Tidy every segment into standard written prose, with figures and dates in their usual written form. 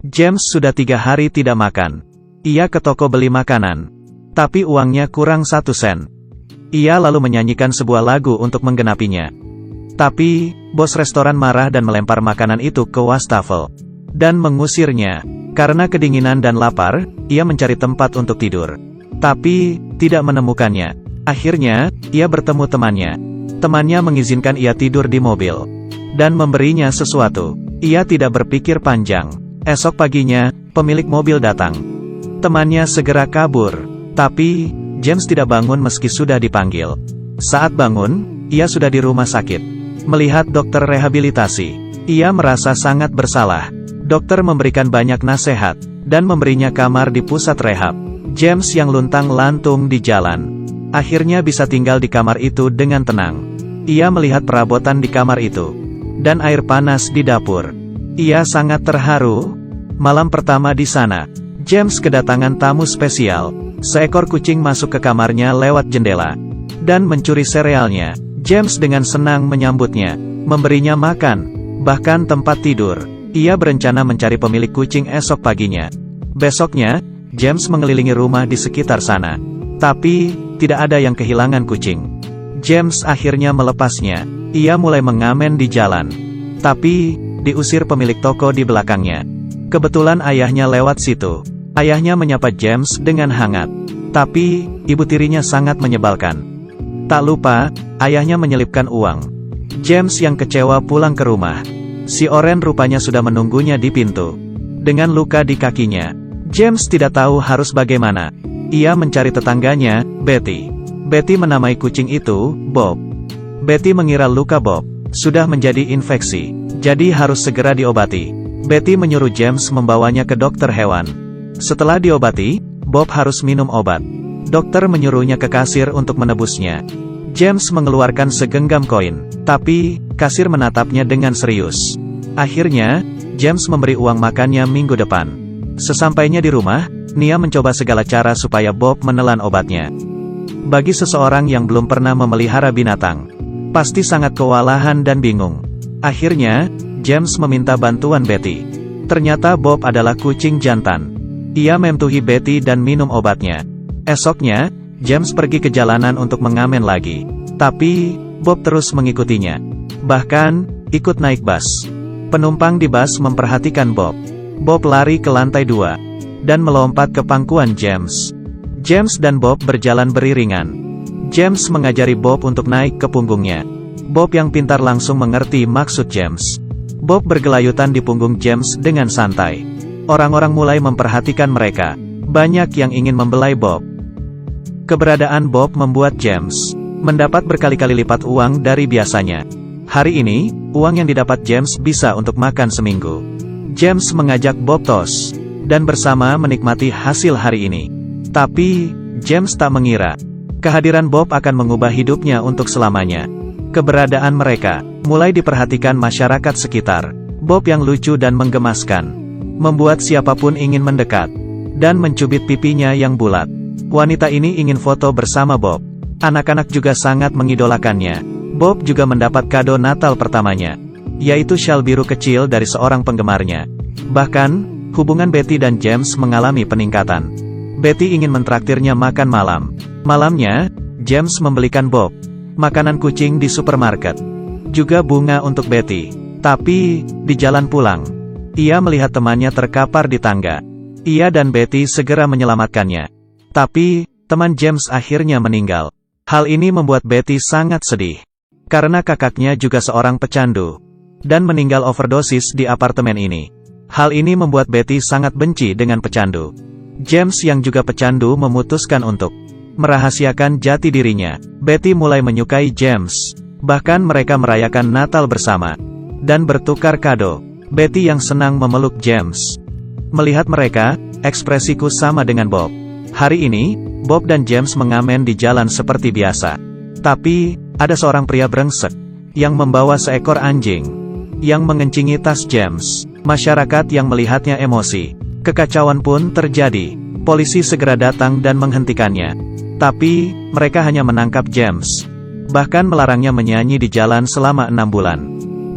James sudah 3 hari tidak makan. Ia ke toko beli makanan. Tapi uangnya kurang 1 sen. Ia lalu menyanyikan sebuah lagu untuk menggenapinya. Tapi, bos restoran marah dan melempar makanan itu ke wastafel. Dan mengusirnya. Karena kedinginan dan lapar, ia mencari tempat untuk tidur. Tapi, tidak menemukannya. Akhirnya, ia bertemu temannya. Temannya mengizinkan ia tidur di mobil. Dan memberinya sesuatu. Ia tidak berpikir panjang. Esok paginya, pemilik mobil datang. Temannya segera kabur. Tapi, James tidak bangun meski sudah dipanggil. Saat bangun, ia sudah di rumah sakit. Melihat dokter rehabilitasi, ia merasa sangat bersalah. Dokter memberikan banyak nasihat, dan memberinya kamar di pusat rehab. James yang luntang-lantung di jalan, akhirnya bisa tinggal di kamar itu dengan tenang. Ia melihat perabotan di kamar itu, dan air panas di dapur. Ia sangat terharu. Malam pertama di sana, James kedatangan tamu spesial. Seekor kucing masuk ke kamarnya lewat jendela, dan mencuri serealnya. James dengan senang menyambutnya, memberinya makan, bahkan tempat tidur. Ia berencana mencari pemilik kucing esok paginya. Besoknya, James mengelilingi rumah di sekitar sana. Tapi, tidak ada yang kehilangan kucing. James akhirnya melepasnya. Ia mulai mengamen di jalan. Tapi, diusir pemilik toko di belakangnya. Kebetulan ayahnya lewat situ. Ayahnya menyapa James dengan hangat. Tapi, ibu tirinya sangat menyebalkan. Tak lupa, ayahnya menyelipkan uang. James yang kecewa pulang ke rumah. Si Oren rupanya sudah menunggunya di pintu. Dengan luka di kakinya, James tidak tahu harus bagaimana. Ia mencari tetangganya, Betty. Betty menamai kucing itu, Bob. Betty mengira luka Bob sudah menjadi infeksi, jadi harus segera diobati. Betty menyuruh James membawanya ke dokter hewan. Setelah diobati, Bob harus minum obat. Dokter menyuruhnya ke kasir untuk menebusnya. James mengeluarkan segenggam koin, tapi kasir menatapnya dengan serius. Akhirnya, James memberi uang makannya minggu depan. Sesampainya di rumah, Nia mencoba segala cara supaya Bob menelan obatnya. Bagi seseorang yang belum pernah memelihara binatang, pasti sangat kewalahan dan bingung. Akhirnya, James meminta bantuan Betty. Ternyata Bob adalah kucing jantan. Ia memtuhi Betty dan minum obatnya. Esoknya, James pergi ke jalanan untuk mengamen lagi. Tapi, Bob terus mengikutinya. Bahkan, ikut naik bus. Penumpang di bus memperhatikan Bob. Bob lari ke lantai 2. Dan melompat ke pangkuan James. James dan Bob berjalan beriringan. James mengajari Bob untuk naik ke punggungnya. Bob yang pintar langsung mengerti maksud James. Bob bergelayutan di punggung James dengan santai. Orang-orang mulai memperhatikan mereka. Banyak yang ingin membelai Bob. Keberadaan Bob membuat James mendapat berkali-kali lipat uang dari biasanya. Hari ini, uang yang didapat James bisa untuk makan seminggu. James mengajak Bob tos, dan bersama menikmati hasil hari ini. Tapi, James tak mengira kehadiran Bob akan mengubah hidupnya untuk selamanya. Keberadaan mereka mulai diperhatikan masyarakat sekitar. Bob yang lucu dan menggemaskan membuat siapapun ingin mendekat dan mencubit pipinya yang bulat. Wanita ini ingin foto bersama Bob. Anak-anak juga sangat mengidolakannya. Bob juga mendapat kado Natal pertamanya, yaitu syal biru kecil dari seorang penggemarnya. Bahkan, hubungan Betty dan James mengalami peningkatan. Betty ingin mentraktirnya makan malam. Malamnya, James membelikan Bob makanan kucing di supermarket. Juga bunga untuk Betty. Tapi, di jalan pulang, ia melihat temannya terkapar di tangga. Ia dan Betty segera menyelamatkannya. Tapi, teman James akhirnya meninggal. Hal ini membuat Betty sangat sedih. Karena kakaknya juga seorang pecandu. Dan meninggal overdosis di apartemen ini. Hal ini membuat Betty sangat benci dengan pecandu. James yang juga pecandu memutuskan untuk merahasiakan jati dirinya. Betty mulai menyukai James. Bahkan mereka merayakan Natal bersama. Dan bertukar kado. Betty yang senang memeluk James. Melihat mereka, ekspresiku sama dengan Bob. Hari ini, Bob dan James mengamen di jalan seperti biasa. Tapi, ada seorang pria brengsek yang membawa seekor anjing yang mengencingi tas James. Masyarakat yang melihatnya emosi. Kekacauan pun terjadi. Polisi segera datang dan menghentikannya. Tapi, mereka hanya menangkap James. Bahkan melarangnya menyanyi di jalan selama 6 bulan.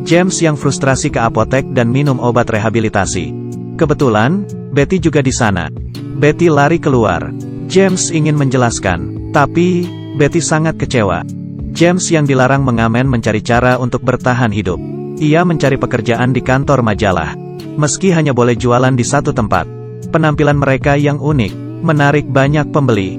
James yang frustrasi ke apotek dan minum obat rehabilitasi. Kebetulan, Betty juga di sana. Betty lari keluar. James ingin menjelaskan, tapi Betty sangat kecewa. James yang dilarang mengamen mencari cara untuk bertahan hidup. Ia mencari pekerjaan di kantor majalah. Meski hanya boleh jualan di satu tempat, penampilan mereka yang unik, menarik banyak pembeli.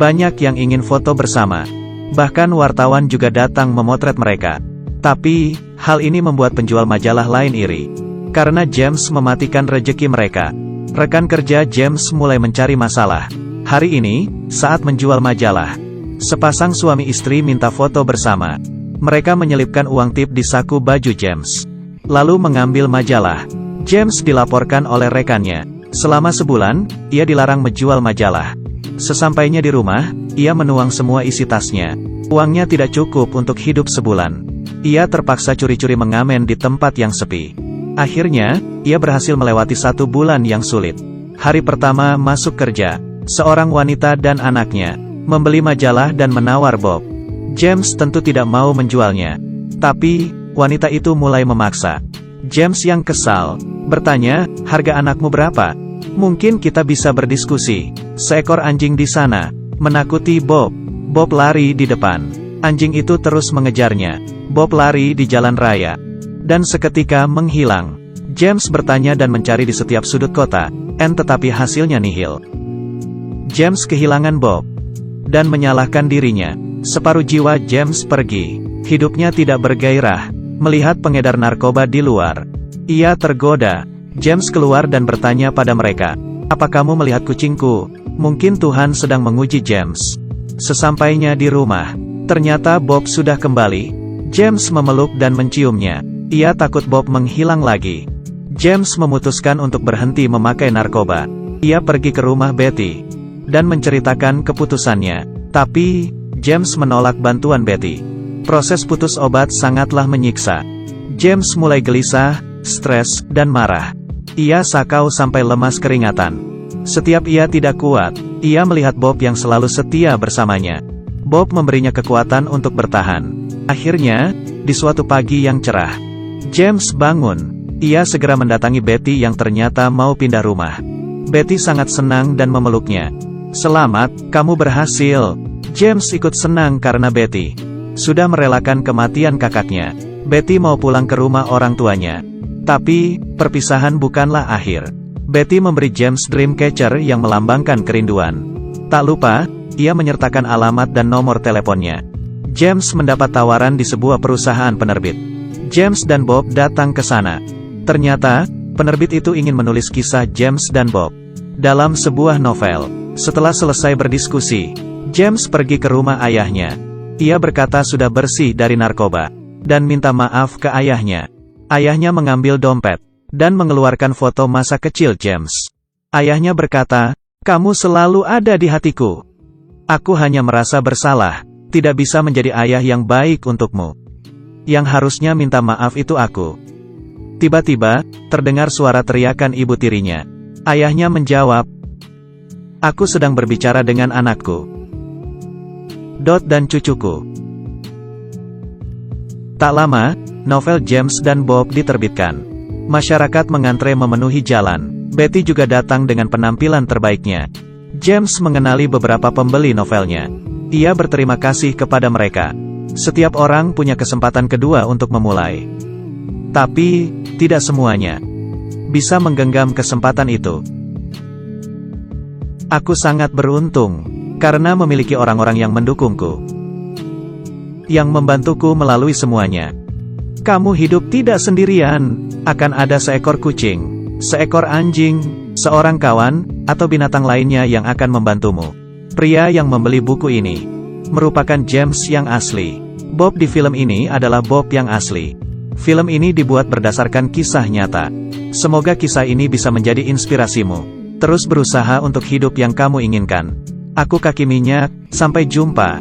Banyak yang ingin foto bersama. Bahkan wartawan juga datang memotret mereka. Tapi, hal ini membuat penjual majalah lain iri. Karena James mematikan rejeki mereka. Rekan kerja James mulai mencari masalah. Hari ini, saat menjual majalah, sepasang suami istri minta foto bersama. Mereka menyelipkan uang tip di saku baju James. Lalu mengambil majalah. James dilaporkan oleh rekannya. Selama sebulan, ia dilarang menjual majalah. Sesampainya di rumah, ia menuang semua isi tasnya. Uangnya tidak cukup untuk hidup sebulan. Ia terpaksa curi-curi mengamen di tempat yang sepi. Akhirnya, ia berhasil melewati 1 bulan yang sulit. Hari pertama masuk kerja, seorang wanita dan anaknya membeli majalah dan menawar Bob. James tentu tidak mau menjualnya. Tapi, wanita itu mulai memaksa. James yang kesal, bertanya, "Harga anakmu berapa? Mungkin kita bisa berdiskusi." Seekor anjing di sana menakuti Bob. Bob lari di depan. Anjing itu terus mengejarnya. Bob lari di jalan raya dan seketika menghilang. James bertanya dan mencari di setiap sudut kota, tetapi hasilnya nihil. James kehilangan Bob dan menyalahkan dirinya. Separuh jiwa James pergi. Hidupnya tidak bergairah melihat pengedar narkoba di luar. Ia tergoda. James keluar dan bertanya pada mereka, "Apa kamu melihat kucingku?" Mungkin Tuhan sedang menguji James. Sesampainya di rumah, ternyata Bob sudah kembali. James memeluk dan menciumnya. Ia takut Bob menghilang lagi. James memutuskan untuk berhenti memakai narkoba. Ia pergi ke rumah Betty dan menceritakan keputusannya. Tapi, James menolak bantuan Betty. Proses putus obat sangatlah menyiksa. James mulai gelisah, stres, dan marah. Ia sakau sampai lemas keringatan. Setiap ia tidak kuat, ia melihat Bob yang selalu setia bersamanya. Bob memberinya kekuatan untuk bertahan. Akhirnya, di suatu pagi yang cerah, James bangun. Ia segera mendatangi Betty yang ternyata mau pindah rumah. Betty sangat senang dan memeluknya. "Selamat, kamu berhasil." James ikut senang karena Betty sudah merelakan kematian kakaknya. Betty mau pulang ke rumah orang tuanya. Tapi, perpisahan bukanlah akhir. Betty memberi James Dreamcatcher yang melambangkan kerinduan. Tak lupa, ia menyertakan alamat dan nomor teleponnya. James mendapat tawaran di sebuah perusahaan penerbit. James dan Bob datang ke sana. Ternyata, penerbit itu ingin menulis kisah James dan Bob dalam sebuah novel. Setelah selesai berdiskusi, James pergi ke rumah ayahnya. Ia berkata sudah bersih dari narkoba dan minta maaf ke ayahnya. Ayahnya mengambil dompet dan mengeluarkan foto masa kecil James. Ayahnya berkata, "Kamu selalu ada di hatiku. Aku hanya merasa bersalah, tidak bisa menjadi ayah yang baik untukmu. Yang harusnya minta maaf itu aku." Tiba-tiba, terdengar suara teriakan ibu tirinya. Ayahnya menjawab, "Aku sedang berbicara dengan anakku. Dot dan cucuku." Tak lama, novel James dan Bob diterbitkan. Masyarakat mengantre memenuhi jalan. Betty juga datang dengan penampilan terbaiknya. James mengenali beberapa pembeli novelnya. Ia berterima kasih kepada mereka. Setiap orang punya kesempatan kedua untuk memulai. Tapi, tidak semuanya bisa menggenggam kesempatan itu. Aku sangat beruntung, karena memiliki orang-orang yang mendukungku, yang membantuku melalui semuanya. Kamu hidup tidak sendirian. Akan ada seekor kucing, seekor anjing, seorang kawan, atau binatang lainnya yang akan membantumu. Pria yang membeli buku ini merupakan James yang asli. Bob di film ini adalah Bob yang asli. Film ini dibuat berdasarkan kisah nyata. Semoga kisah ini bisa menjadi inspirasimu. Terus berusaha untuk hidup yang kamu inginkan. Aku Kaki Minyak, sampai jumpa.